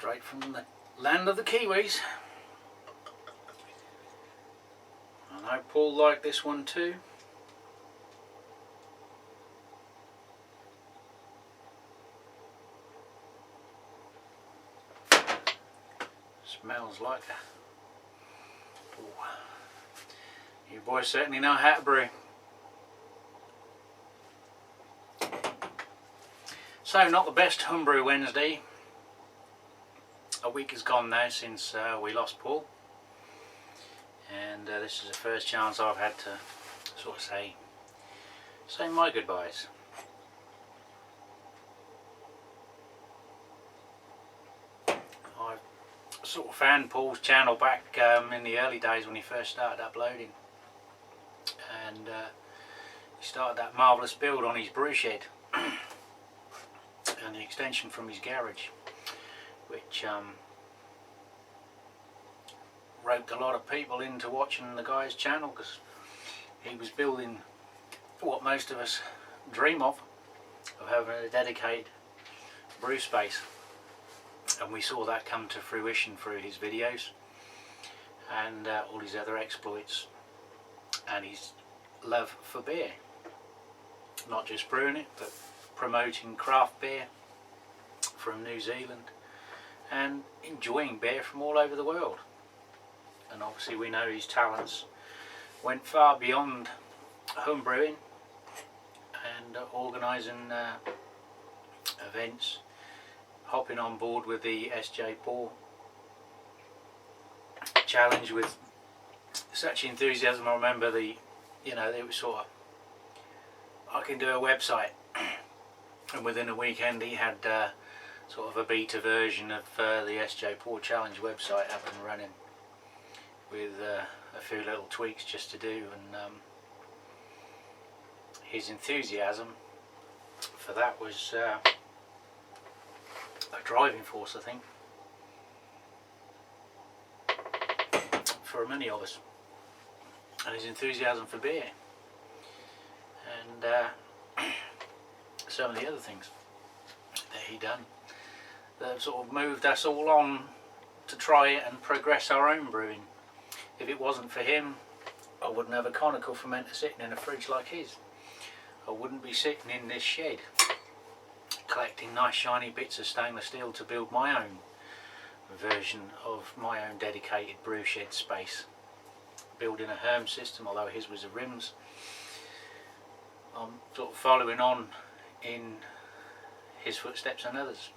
Straight from the land of the Kiwis. I know Paul liked this one too. Smells like a... Ooh. You boys certainly know how to brew. So, not the best homebrew Wednesday. A week has gone now since we lost Paul, and this is the first chance I've had to sort of say my goodbyes. I sort of found Paul's channel back in the early days when he first started uploading, and he started that marvellous build on his brew shed and the extension from his garage, which roped a lot of people into watching the guy's channel, because he was building what most of us dream of having a dedicated brew space, and we saw that come to fruition through his videos and all his other exploits, and his love for beer, not just brewing it but promoting craft beer from New Zealand and enjoying beer from all over the world. And obviously we know his talents went far beyond home brewing and organising events, hopping on board with the SJ Paul challenge with such enthusiasm. I remember it was sort of, I can do a website, and within a weekend he had sort of a beta version of the SJ Paul Challenge website up and running, with a few little tweaks just to do, and his enthusiasm for that was a driving force, I think, for many of us, and his enthusiasm for beer and some of the other things that he done that sort of moved us all on to try it and progress our own brewing. If it wasn't for him, I wouldn't have a conical fermenter sitting in a fridge like his. I wouldn't be sitting in this shed collecting nice shiny bits of stainless steel to build my own version of my own dedicated brew shed space, building a Herm system, although his was a rims. I'm sort of following on in his footsteps and others,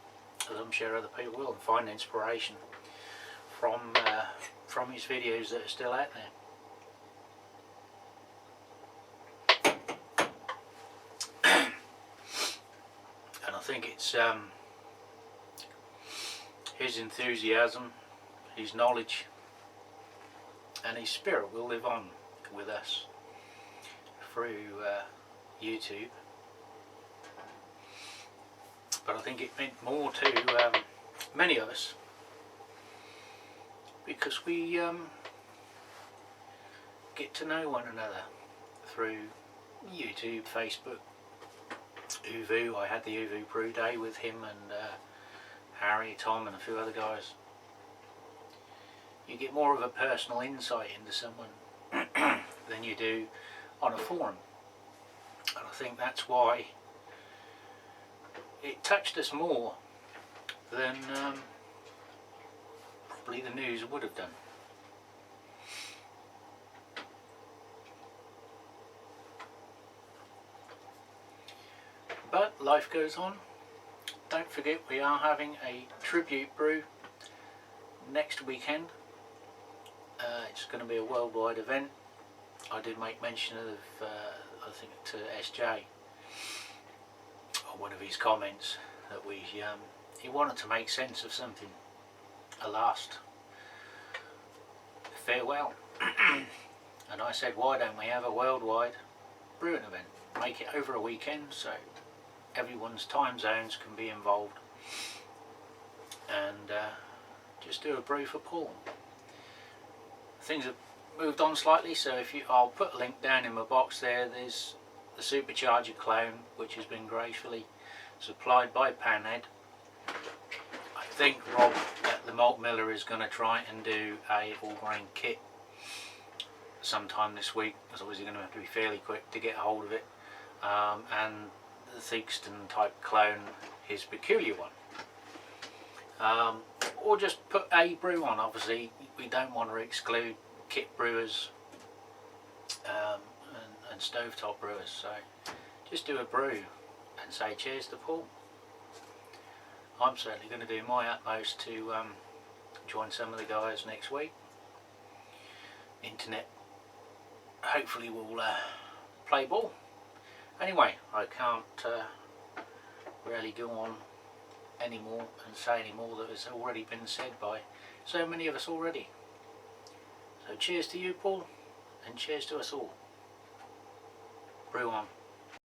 as I'm sure other people will, and find inspiration from his videos that are still out there. And I think it's his enthusiasm, his knowledge and his spirit will live on with us through YouTube. But I think it meant more to many of us, because we get to know one another through YouTube, Facebook, Uvu. I had the Uvu Brew Day with him and Harry, Tom and a few other guys. You get more of a personal insight into someone than you do on a forum, and I think that's why it touched us more than probably the news would have done. But life goes on. Don't forget, we are having a tribute brew next weekend. It's going to be a worldwide event. I did make mention of, I think, to SJ, or one of his comments, that he wanted to make sense of something, a last farewell. And I said, why don't we have a worldwide brewing event? Make it over a weekend so everyone's time zones can be involved, and just do a brew for Paul. Things have moved on slightly, so I'll put a link down in my box there. There's the supercharger clone, which has been gracefully supplied by Panhead. I think Rob at the malt miller is going to try and do a all grain kit sometime this week. It's obviously going to have to be fairly quick to get hold of it, and the Theakston type clone, his peculiar one, or just put a brew on. Obviously we don't want to exclude kit brewers and stovetop brewers, so just do a brew and say cheers to Paul. I'm certainly going to do my utmost to join some of the guys next week. Internet hopefully will play ball. Anyway, I can't really go on anymore and say any more that has already been said by so many of us already. So cheers to you, Paul, and cheers to us all. Brew on.